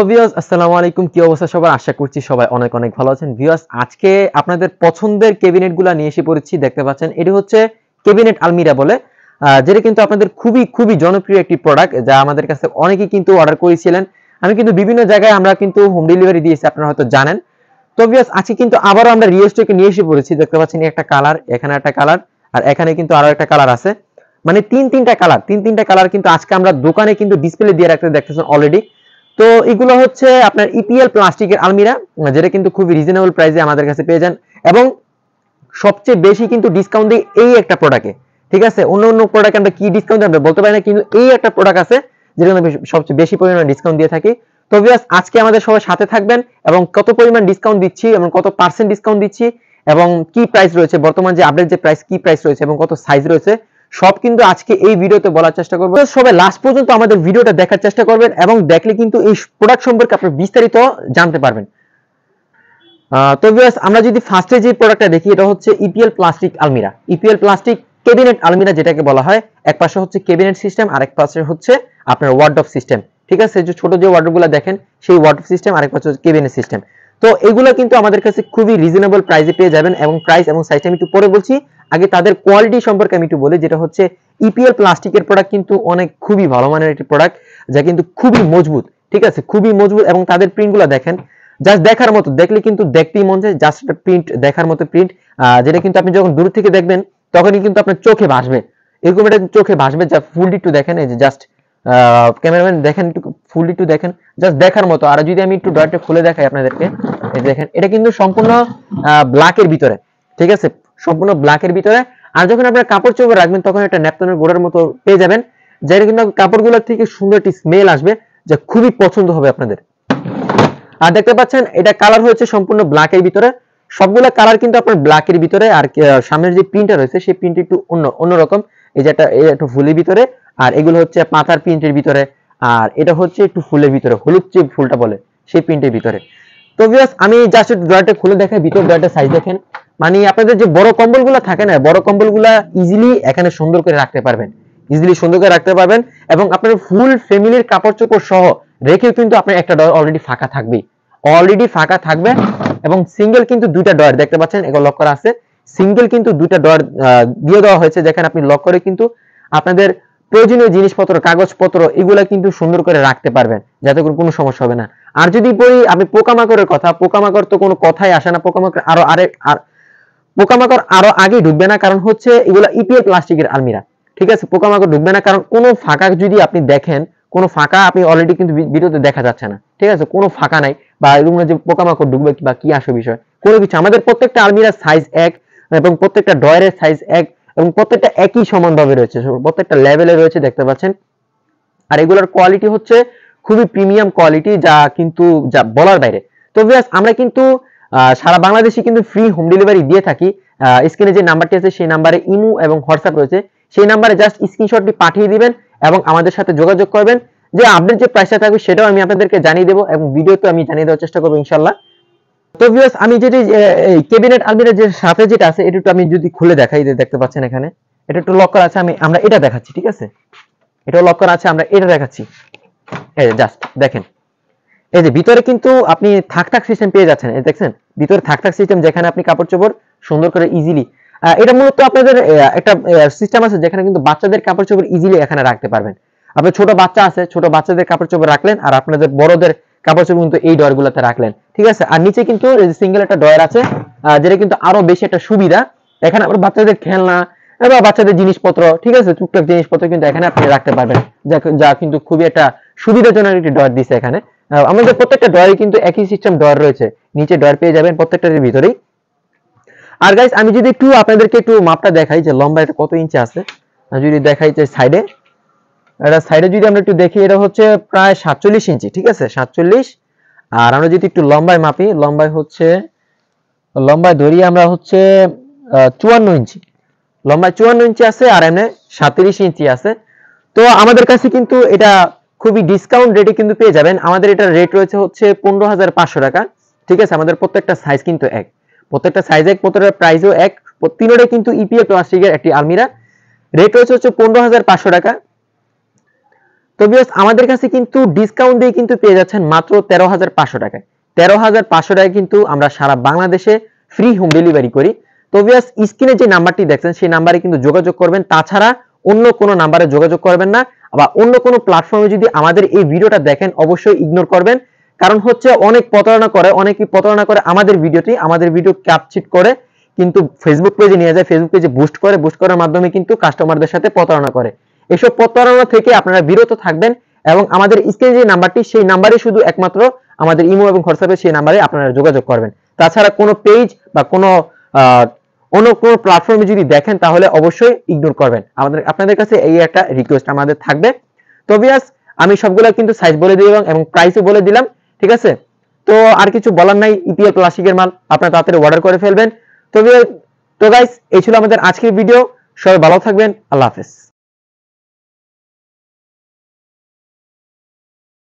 Viewers আসসালামু আলাইকুম, কি অবস্থা সবার? আশা করছি সবাই অনেক অনেক ভালো আছেন। ভিউয়ার্স আজকে আপনাদের পছন্দের ক্যাবিনেটগুলো নিয়ে এসে পড়েছি। দেখতে পাচ্ছেন এটি হচ্ছে ক্যাবিনেট আলমিরা বলে, যেটা কিন্তু আপনাদের খুবই খুবই জনপ্রিয় একটি প্রোডাক্ট, যা আমাদের কাছে অনেকেই কিন্তু অর্ডার করেছিলেন। আমি কিন্তু বিভিন্ন জায়গায় আমরা কিন্তু হোম ডেলিভারি দিয়েছি, আপনারা হয়তো জানেন। তো ভিউয়ার্স আজকে কিন্তু আবারও আমরা রিস্টকে নিয়ে এসে পড়েছি। দেখতে পাচ্ছেন একটা কালার, এখানে একটা কালার, আর এখানে কিন্তু আরো একটা কালার আছে। মানে তিনটা কালার কিন্তু আজকে আমরা দোকানে কিন্তু ডিসপ্লে দিয়ে রাখতে দেখতেছেন অলরেডি। তো এগুলো হচ্ছে আপনার ইপিএল প্লাস্টিকের আলমিরা, যেটা কিন্তু খুবই রিজনেবল প্রাইসে আমাদের কাছে পেয়ে যান, এবং সবচেয়ে বেশি কিন্তু ডিসকাউন্ট দিই এই একটা প্রোডাক্টে। ঠিক আছে, অন্য অন্য প্রোডাক্ট আমরা কি ডিসকাউন্ট আমরা বলতে পারি না, কিন্তু এই একটা প্রোডাক্ট আছে যেটা সবচেয়ে বেশি পরিমাণে ডিসকাউন্ট দিয়ে থাকি। তো ভিউয়ার্স আজকে আমাদের সবাই সাথে থাকবেন, এবং কত পরিমাণ ডিসকাউন্ট দিচ্ছি এবং কত পার্সেন্ট ডিসকাউন্ট দিচ্ছি এবং কি প্রাইস রয়েছে, বর্তমান যে আপডেট যে প্রাইস, কি প্রাইস রয়েছে এবং কত সাইজ রয়েছে, সব কিন্তু আজকে এই ভিডিওতে বলার চেষ্টা করব। সবাই লাস্ট পর্যন্ত আমাদের ভিডিওটা দেখার চেষ্টা করবেন, এবং দেখলে কিন্তু এই প্রোডাক্ট সম্পর্কে আপনি বিস্তারিত জানতে পারবেন। তো ভিউয়ার্স আমরা যদি ফার্স্টে যে প্রোডাক্টটা দেখি, এটা হচ্ছে ইপিএল প্লাস্টিক আলমিরা, ইপিএল প্লাস্টিক ক্যাবিনেট আলমিরা যেটাকে বলা হয়। এক পাশে হচ্ছে ক্যাবিনেট সিস্টেম, আরেক পাশে হচ্ছে আপনার ওয়ার্ডরোব সিস্টেম। ঠিক আছে, যে ছোট যে ওয়ার্ডরোবগুলো দেখেন সেই ওয়ার্ডরোব সিস্টেম, আরেক পাশে হচ্ছে ক্যাবিনেট সিস্টেম। তো এগুলো কিন্তু আমাদের কাছে খুবই রিজনেবল প্রাইসে পেয়ে যাবেন, এবং প্রাইস এবং সাইজটা আমি একটু পরে বলছি। আগে তাদের কোয়ালিটি সম্পর্কে আমি একটু বলি, যেটা হচ্ছে ইপিএল প্লাস্টিকের প্রোডাক্ট কিন্তু অনেক খুবই ভালো মানের একটি প্রোডাক্ট, যা কিন্তু খুবই মজবুত। ঠিক আছে, খুবই মজবুত, এবং তাদের প্রিন্টগুলো দেখেন জাস্ট দেখার মতো, দেখলে কিন্তু দেখতেই মন চায়, জাস্ট একটা প্রিন্ট দেখার মতো প্রিন্ট, যেটা কিন্তু আপনি যখন দূর থেকে দেখবেন তখনই কিন্তু আপনার চোখে ভাসবে, এরকম একটা চোখে ভাসবে। যা ফুল একটু দেখেন, এই যে জাস্ট ক্যামেরাম্যান দেখেন, একটু ফুল একটু দেখেন, জাস্ট দেখার মতো। আর যদি আমি একটু ডয়ারটা খুলে দেখাই আপনাদেরকে, এই দেখেন এটা কিন্তু সম্পূর্ণ ব্ল্যাকের ভিতরে। ঠিক আছে, সম্পূর্ণ ব্ল্যাকের ভিতরে। আর যখন আপনার কাপড় চোপড় রাখবেন তখন একটা ন্যাপথনের গোড়ার মতো পেয়ে যাবেন, যেটা কিন্তু কাপড়গুলোর থেকে সুন্দর একটি স্মেল আসবে, যা খুবই পছন্দ হবে আপনাদের। আর দেখতে পাচ্ছেন এটা কালার হয়েছে সম্পূর্ণ ব্ল্যাকের ভিতরে, সবগুলো কালার কিন্তু আপনার ব্ল্যাকের ভিতরে। আর সামনের যে প্রিন্টটা রয়েছে সেই প্রিন্ট একটু অন্যরকম, এই যে একটু ফুলের ভিতরে, আর এগুলো হচ্ছে পাতার প্রিন্টের ভিতরে, আর এটা হচ্ছে একটু ফুলের ভিতরে, হলুদ যে ফুলটা বলে সেই প্রিন্টের ভিতরে। তো ভিউয়ার্স আমি জাস্ট একটু ড্রয়ারটা খুলে দেখাই, ভিতর ড্রয়ারটা সাইজ দেখেন। মানে আপনাদের যে বড় কম্বলগুলো থাকে না, বড় কম্বলগুলো ইজিলি এখানে সুন্দর করে রাখতে পারবেন, ইজিলি সুন্দর করে রাখতে পারবেন, এবং আপনার ফুল ফ্যামিলির কাপড় চোপড় সহ রেখেও কিন্তু আপনার একটা ড্রয়ার অলরেডি ফাঁকা থাকবেই, অলরেডি ফাঁকা থাকবে। এবং সিঙ্গেল কিন্তু দুইটা ড্রয়ার দেখতে পাচ্ছেন, এগুলো লক করা আছে। সিঙ্গেল কিন্তু দুইটা ড্রয়ার দিয়ে দেওয়া হয়েছে, যেখানে আপনি লক করে কিন্তু আপনাদের প্রয়োজনীয় জিনিসপত্র, কাগজপত্র এগুলা কিন্তু সুন্দর করে রাখতে পারবেন, যাতে করে কোনো সমস্যা হবে না। আর যদি বলি আপনি পোকামাকড়ের কথা, পোকামাকড় তো কোনো কথাই আসে না, পোকামাকড় পোকামাকড় আরো আগে ঢুকবে না, কারণ হচ্ছে এগুলা ইপিএল প্লাস্টিকের আলমিরা। ঠিক আছে, পোকামাকড় ঢুকবে না, কারণ কোনো ফাঁকা যদি আপনি দেখেন, কোনো ফাঁকা আপনি অলরেডি কিন্তু ভিডিওতে দেখা যাচ্ছে না। ঠিক আছে, কোনো ফাঁকা নাই, বা এরকম যে পোকামাকড় ঢুকবে বা কি আসবে বিষয় কোনো কিছু। আমাদের প্রত্যেকটা আলমিরার সাইজ এক, এবং প্রত্যেকটা ড্রয়ারের সাইজ এক, এবং প্রত্যেকটা একই সমানভাবে রয়েছে, প্রত্যেকটা লেভেলে রয়েছে, দেখতে পাচ্ছেন। আর এগুলোর কোয়ালিটি হচ্ছে খুবই প্রিমিয়াম কোয়ালিটি, যা কিন্তু যা বলার বাইরে। তো ভিউয়ার্স আমরা কিন্তু সারা বাংলাদেশে কিন্তু ফ্রি হোম ডেলিভারি দিয়ে থাকি। স্ক্রিনে যে নাম্বারটি আছে সেই নাম্বারে ইমো এবং হোয়াটসঅ্যাপ রয়েছে, সেই নাম্বারে জাস্ট স্ক্রিনশটটি পাঠিয়ে দিবেন এবং আমাদের সাথে যোগাযোগ করবেন। যে আপডেট যে প্রাইসটা থাকবে সেটাও আমি আপনাদেরকে জানিয়ে দেবো, এবং ভিডিওতে আমি জানিয়ে দেওয়ার চেষ্টা করবো ইনশাআল্লাহ। তো ভিউয়ার্স আমি যেটি এই ক্যাবিনেট আলমিরা যে সাথে যেটা আছে, এটা একটু আমি যদি খুলে দেখাই, দেখতে পাচ্ছেন এখানে এটা একটু লক করা আছে, আমরা এটা দেখাচ্ছি। ঠিক আছে, এটা লক করা আছে, আমরা এটা দেখাচ্ছি। এই জাস্ট দেখেন, এই যে ভিতরে কিন্তু আপনি থাক সিস্টেম পেয়ে যাচ্ছেন, এই দেখছেন ভিতরে থাক সিস্টেম, যেখানে আপনি কাপড় চোপড় সুন্দর করে ইজিলি, এটা মূলত আপনাদের একটা সিস্টেম আছে যেখানে কিন্তু বাচ্চাদের কাপড় চোপড় ইজিলি এখানে রাখতে পারবেন। আপনার ছোট বাচ্চা আছে, ছোট বাচ্চাদের কাপড় চোপড় রাখলেন, আর আপনাদের বড়দের কাপড় চোপড় কিন্তু এই ডয়ারগুলোতে রাখলেন। ঠিক আছে, আর নিচে কিন্তু সিঙ্গেল একটা ডয়ার আছে, যেটা কিন্তু আরো বেশি একটা সুবিধা। এখানে আবার বাচ্চাদের খেলনা বা বাচ্চাদের জিনিসপত্র, ঠিক আছে, টুকটাক জিনিসপত্র কিন্তু এখানে আপনি রাখতে পারবেন, যা কিন্তু খুবই একটা সুবিধাজনক একটি ডয়ার দিছে এখানে। আমাদের প্রত্যেকটা ডয়ারে কিন্তু একই সিস্টেম ডয়ার রয়েছে, নিচে ডয়ার পেয়ে যাবেন প্রত্যেকটার ভিতরেই। আর গাইস আমি যদি একটু আপনাদেরকে একটু মাপটা দেখাই যে লম্বা এটা কত ইঞ্চি আছে, যদি দেখাই যে সাইডে, এটা সাইডে যদি আমরা একটু দেখি, এটা হচ্ছে প্রায় 47 ইঞ্চি। ঠিক আছে, 47। আর আমরা যদি একটু লম্বায় মাপি, লম্বায় ধরি আমরা হচ্ছে 54 ইঞ্চি, লম্বায় 54 ইঞ্চি আছে, আর এমনি 37 ইঞ্চি আছে। তো আমাদের কাছে কিন্তু এটা খুবই ডিসকাউন্ট রেটে কিন্তু পেয়ে যাবেন। আমাদের এটা রেট রয়েছে হচ্ছে 15,500 টাকা। ঠিক আছে, আমাদের প্রত্যেকটা সাইজ কিন্তু এক, প্রত্যেকটা সাইজ এক, প্রত্যেকটা প্রাইসও এক, তিনটাই কিন্তু ইপিএল প্লাস্টিকের একটি আলমিরা। রেট রয়েছে হচ্ছে 15,500 টাকা। তো ভিউয়ার্স আমাদের কাছে কিন্তু ডিসকাউন্ট দিয়ে কিন্তু পেয়ে যাচ্ছেন মাত্র 13,500 টাকায়। 13,500 টাকায় কিন্তু আমরা সারা বাংলাদেশে ফ্রি হোম ডেলিভারি করি। তো ভিউয়ার্স স্ক্রিনে যে নাম্বারটি দেখছেন সেই নাম্বারে কিন্তু যোগাযোগ করবেন, তাছাড়া অন্য কোনো নাম্বারে যোগাযোগ করবেন না, বা অন্য কোনো প্ল্যাটফর্মে যদি আমাদের এই ভিডিওটা দেখেন অবশ্যই ইগনোর করবেন। কারণ হচ্ছে অনেকেই প্রতারণা করে আমাদের ভিডিও ক্যাপচিট করে কিন্তু ফেসবুক পেজে নিয়ে যায়, ফেসবুক পেজে বুস্ট করার মাধ্যমে কিন্তু কাস্টমারদের সাথে প্রতারণা করে। এসব প্রতারণা থেকে আপনারা বিরত থাকবেন এবং আমাদের স্ক্রিনে যে নাম্বারটি সেই নাম্বারে শুধু একমাত্র আমাদের ইমো এবং হোয়াটসঅ্যাপে সেই নাম্বারে আপনারা যোগাযোগ করবেন। তাছাড়া কোনো পেজ বা কোনো অন্য কোনো প্ল্যাটফর্মে যদি দেখেন তাহলে অবশ্যই ইগনোর করবেন। আপনাদের কাছে এই একটা রিকোয়েস্ট আমাদের থাকবে। তো ভিউয়ার্স আমি সবগুলো কিন্তু সাইজ বলে দিলাম এবং প্রাইসও বলে দিলাম, ঠিক আছে? তো আর কিছু বলার নাই, ইপিএল প্লাস্টিকের মাল আপনারা তাড়াতাড়ি অর্ডার করে ফেলবেন। তো গাইস এই ছিল আমাদের আজকের ভিডিও, সবাই ভালো থাকবেন, আল্লাহ হাফেজ।